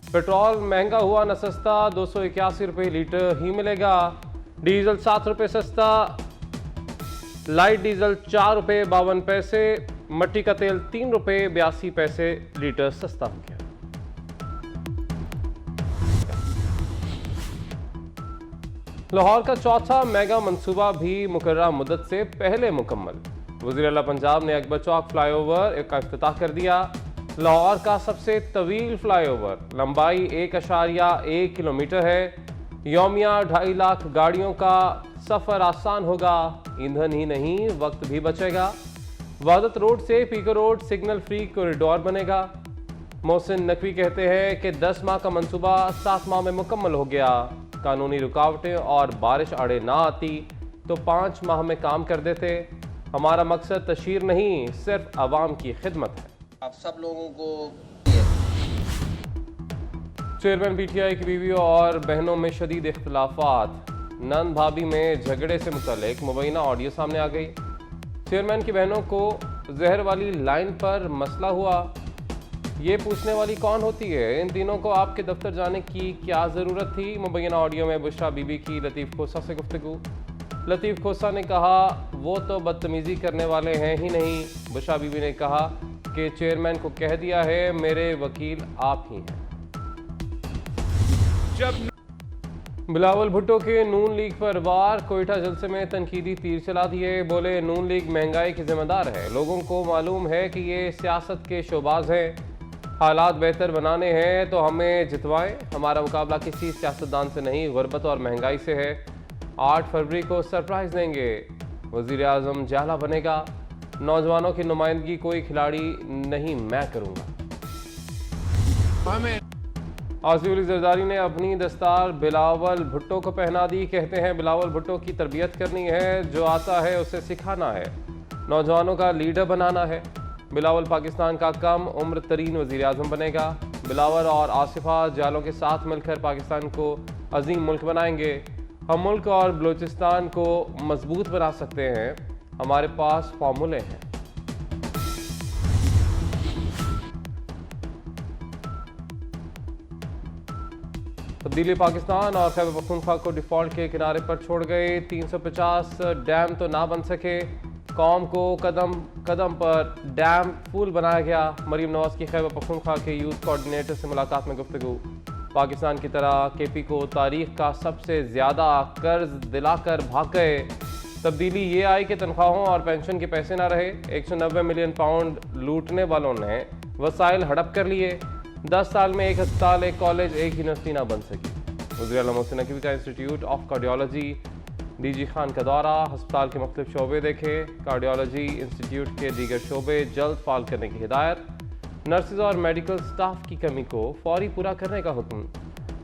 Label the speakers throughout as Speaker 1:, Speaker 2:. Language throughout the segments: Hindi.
Speaker 1: पेट्रोल महंगा हुआ न सस्ता, 281 रुपये लीटर ही मिलेगा। डीजल 7 रुपये सस्ता, लाइट डीजल 4 रुपये 52 पैसे, मट्टी का तेल 3 रुपये 82 पैसे लीटर सस्ता हो गया। लाहौर का चौथा मेगा मंसूबा भी मुकर्रर मुद्दत से पहले मुकम्मल। वज़ीर आला पंजाब ने अकबर चौक फ्लाईओवर का इफ्तिताह कर दिया। लाहौर का सबसे तवील फ्लाईओवर, लंबाई 1.1 किलोमीटर है। यौमिया 2.5 लाख गाड़ियों का सफ़र आसान होगा, ईंधन ही नहीं वक्त भी बचेगा। वादत रोड से पीको रोड सिग्नल फ्री कॉरिडोर बनेगा। मोहसिन नकवी कहते हैं कि 10 माह का मंसूबा 7 माह में मुकम्मल हो गया। कानूनी रुकावटें और बारिश आड़े ना आती तो 5 माह में काम कर देते। हमारा मकसद तशहीर नहीं, सिर्फ आवाम की खिदमत है।
Speaker 2: आप सब लोगों को
Speaker 1: चेयरमैन पीटीआई की बीवियों और बहनों में शदीद इख्तलाफात। नंद भाभी में झगड़े से मुतल्लिक मुबैना ऑडियो सामने आ गई। चेयरमैन की बहनों को जहर वाली लाइन पर मसला हुआ। ये पूछने वाली कौन होती है? इन तीनों को आपके दफ्तर जाने की क्या ज़रूरत थी? मुबैना ऑडियो में बुशरा बीबी की लतीफ़ खोसा से गुफ्तगू। लतीफ़ खोसा ने कहा वो तो बदतमीज़ी करने वाले हैं ही नहीं। बुशरा बीबी ने कहा कि चेयरमैन को कह दिया है मेरे वकील आप ही हैं। बिलावल भुट्टो के नून लीग पर वार। कोयटा जलसे में तनकीदी तीर चला दिए। बोले नून लीग महंगाई की जिम्मेदार है। लोगों को मालूम है कि ये सियासत के शोबाज हैं। हालात बेहतर बनाने हैं तो हमें जितवाएं। हमारा मुकाबला किसी सियासतदान से नहीं, गुर्बत और महंगाई से है। 8 फरवरी को सरप्राइज देंगे। वज़ीर आज़म जाला बनेगा। नौजवानों की नुमाइंदगी कोई खिलाड़ी नहीं, मैं करूँगा। आसिफ अली जरदारी ने अपनी दस्तार बिलावल भुट्टो को पहना दी। कहते हैं बिलावल भुट्टो की तरबियत करनी है, जो आता है उसे सिखाना है, नौजवानों का लीडर बनाना है। बिलावल पाकिस्तान का कम उम्र तरीन वज़ीर आज़म बनेगा। बिलावल और आसिफा जालों के साथ मिलकर पाकिस्तान को अजीम मुल्क बनाएंगे। हम मुल्क और बलूचिस्तान को मजबूत बना सकते हैं। हमारे पास फॉर्मूले हैं। तब्दीली पाकिस्तान और खैबर पख्तूनख्वा को डिफ़ॉल्ट के किनारे पर छोड़ गए। 350 डैम तो ना बन सके। कौम को कदम कदम पर डैम फूल बनाया गया। मरीम नवाज की खैबर पख्तूनख्वा के यूथ कोऑर्डिनेटर से मुलाकात में गुफ्तगू। पाकिस्तान की तरह केपी को तारीख का सबसे ज़्यादा कर्ज दिलाकर भाग गए। तब्दीली ये आई कि तनख्वाहों और पेंशन के पैसे ना रहे। 190 मिलियन पाउंड लूटने वालों ने वसाइल हड़प कर लिए। 10 साल में एक अस्पताल, एक कॉलेज, एक यूनिवर्सिटी ना बन सकी। वज़ीर आला मोहसिन नकवी का institute of cardiology DG Khan का दौरा। अस्पताल के मुख्तलिफ शोबे देखे। कार्डियोलॉजी इंस्टीट्यूट के दीगर शोबे जल्द फाल करने की हिदायत। नर्सेज और मेडिकल स्टाफ की कमी को फौरी पूरा करने का हुक्म।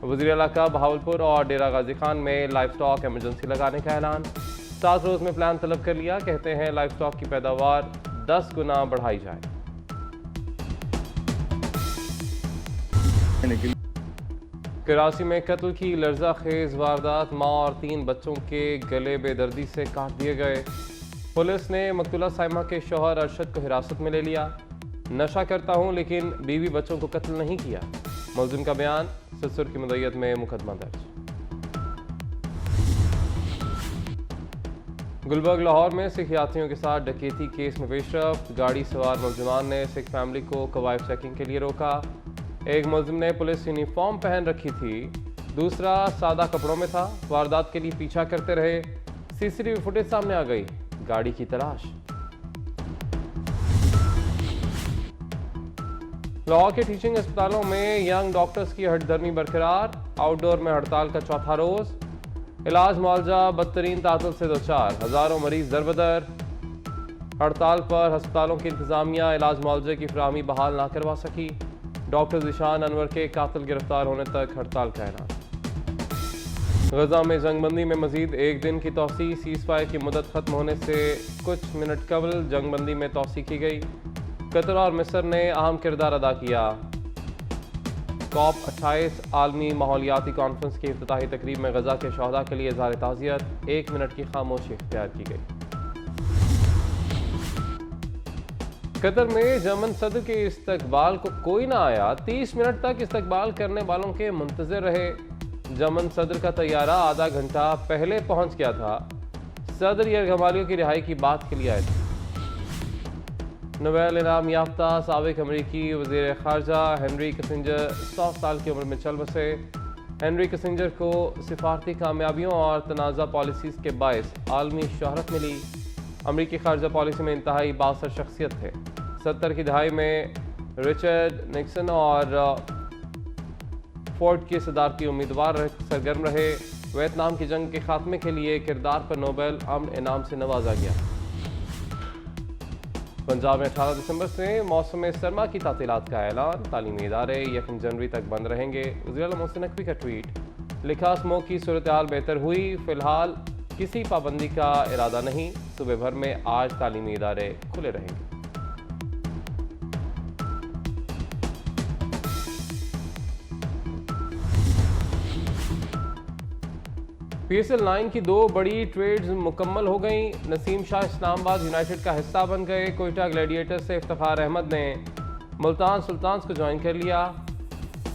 Speaker 1: वज़ीर आला का बहावलपुर और डेरा गाजी खान में लाइफ स्टॉक एमरजेंसी लगाने का ऐलान। 7 रोज़ में प्लान तलब कर लिया। कहते हैं लाइफ स्टॉक की पैदावार 10 गुना बढ़ाई जाए। कराची में कत्ल की लर्जा खेज वारदात। माँ और 3 बच्चों के गले बेदर्दी से काट दिए गए। पुलिस ने मकतूला साइमा के शौहर अरशद को हिरासत में ले लिया। नशा करता हूँ लेकिन बीवी बच्चों को कत्ल नहीं किया। मुलजिम का बयान। ससुर की मुद्दत में मुकदमा दर्ज। गुलबर्ग लाहौर में सिख यात्रियों के साथ डकैती केस में पेशरफ। गाड़ी सवार मुलजिमान ने सिख फैमिली को कवायद चेकिंग के लिए रोका। एक मुलजिम ने पुलिस यूनिफॉर्म पहन रखी थी, दूसरा सादा कपड़ों में था। वारदात के लिए पीछा करते रहे। सीसीटीवी फुटेज सामने आ गई। गाड़ी की तलाश। लाहौर के टीचिंग अस्पतालों में यंग डॉक्टर्स की हठधर्मी बरकरार। आउटडोर में हड़ताल का चौथा रोज। इलाज मुआवजा बदतरीन तातुल से दोचार। हजारों मरीज दरबदर। हड़ताल पर अस्पतालों की इंतजामिया इलाज मुआवजे की फराहमी बहाल ना करवा सकी। डॉक्टर ज़िशान अनवर के कातिल गिरफ्तार होने तक हड़ताल का ऐलान। गजा में जंगबंदी में मजीद 1 दिन की तौसी। सीज़फायर की मुद्दत खत्म होने से कुछ मिनट कबल जंगबंदी में तौसी की गई। कतर और मिस्र ने अहम किरदार अदा किया। COP28 आलमी माहौलियाती कॉन्फ्रेंस की इफ्तिताही तकरीब में गजा के शहदा के लिए इज़हार ताज़ियत। 1 मिनट की खामोशी इख्तियार की गई। कतर में जर्मन सदर के इस्तकबाल को कोई ना आया। 30 मिनट तक इस्तकबाल करने वालों के मुंतजर रहे। जर्मन सदर का तैयारा आधा घंटा पहले पहुंच गया था। सदर यरगमालियों की रिहाई की बात के लिए आए थे। नोबेल इनाम याफ्ता साबिक अमरीकी वज़ीर ख़ारजा हेनरी किसिंजर 100 साल की उम्र में चल बसे। हेनरी किसिंजर को सिफारती कामयाबियों और तनाज़ा पॉलिसीज़ के बायस आलमी शोहरत मिली। अमरीकी ख़ारजा पॉलिसी में इंतहाई बासर शख्सियत थे। 70 की दहाई में रिचर्ड निक्सन और फोर्ड के सदारती उम्मीदवार सरगर्म रहे। वियतनाम की जंग के खात्मे के लिए किरदार पर नोबेल अमन इनाम से नवाजा गया। पंजाब में 18 दिसंबर से मौसम सरमा की तातीलात का ऐलान। तालीमी इदारे 1 जनवरी तक बंद रहेंगे। वज़ीर आला मोहसिन नकवी का ट्वीट। लिखा, स्मोक की सूरत हाल बेहतर हुई, फिलहाल किसी पाबंदी का इरादा नहीं। सुबह भर में आज तालीमी इदारे खुले रहेंगे। PSL 9 की 2 बड़ी ट्रेड्स मुकम्मल हो गई। नसीम शाह इस्लामाबाद यूनाइटेड का हिस्सा बन गए। कोयटा ग्लैडिएटर्स से इफ्तिखार अहमद ने मुल्तान सुल्तान्स को ज्वाइन कर लिया।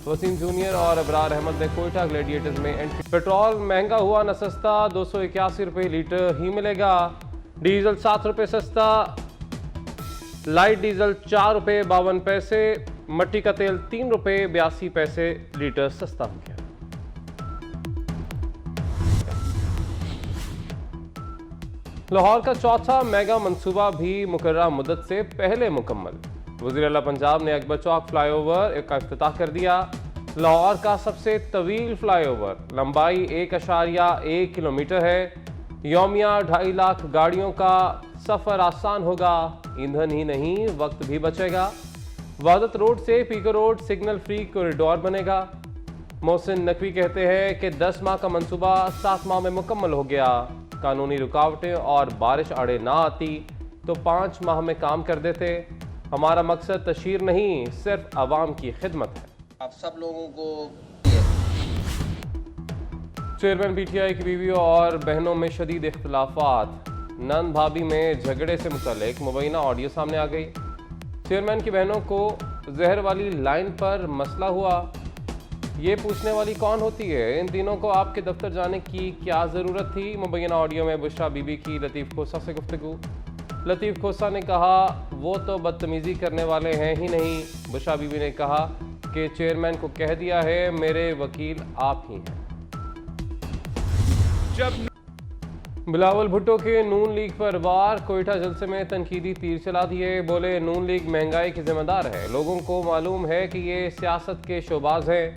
Speaker 1: वसीम जूनियर और अबरार अहमद ने कोयटा ग्लैडिएटर्स में एंट्री। पेट्रोल महंगा हुआ न सस्ता, 281 रुपये लीटर ही मिलेगा। डीजल 7 रुपये सस्ता, लाइट डीजल 4 रुपये 52 पैसे, मट्टी का तेल 3 रुपये 82 पैसे लीटर सस्ता हो गया। लाहौर का चौथा मेगा मंसूबा भी मुकर्रर मुद्दत से पहले मुकम्मल। वज़ीर आला पंजाब ने अकबर चौक फ्लाईओवर का इफ्तिताह कर दिया। लाहौर का सबसे तवील फ्लाईओवर, लंबाई 1.1 किलोमीटर है। यौमिया 2.5 लाख गाड़ियों का सफ़र आसान होगा। ईंधन ही नहीं, वक्त भी बचेगा। वहदत रोड से पीकर रोड सिग्नल फ्री कॉरिडोर बनेगा। मोहसिन नकवी कहते हैं कि 10 माह का मंसूबा 7 माह में मुकम्मल हो गया। कानूनी रुकावटें और बारिश अड़े ना आती तो 5 माह में काम कर देते। हमारा मकसद तशहीर नहीं, सिर्फ आवाम की खिदमत है।
Speaker 2: आप सब लोगों को
Speaker 1: चेयरमैन PTI की बीवी और बहनों में शदीद इख्तलाफात। नंद भाभी में झगड़े से मुतल्लिक मुबैना ऑडियो सामने आ गई। चेयरमैन की बहनों को जहर वाली लाइन पर मसला हुआ। ये पूछने वाली कौन होती है? इन तीनों को आपके दफ्तर जाने की क्या ज़रूरत थी? मुबैना ऑडियो में बुशरा बीबी की लतीफ़ खोसा से गुफ्तगू। लतीफ़ खोसा ने कहा, वो तो बदतमीज़ी करने वाले हैं ही नहीं। बुशरा बीबी ने कहा कि चेयरमैन को कह दिया है, मेरे वकील आप ही हैं। बिलावल भुट्टो के नून लीग पर वार। कोयटा जलसे में तनकीदी तीर चला दिए। बोले, नून लीग महंगाई की जिम्मेदार है। लोगों को मालूम है कि ये सियासत के शोबाज हैं।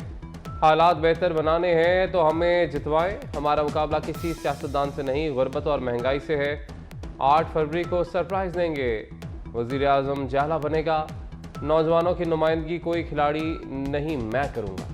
Speaker 1: हालात बेहतर बनाने हैं तो हमें जितवाएं। हमारा मुकाबला किसी सियासतदान से नहीं, गुर्बत और महंगाई से है। 8 फरवरी को सरप्राइज देंगे। वज़ीर आज़म जाला बनेगा। नौजवानों की नुमाइंदगी कोई खिलाड़ी नहीं, मैं करूँगा।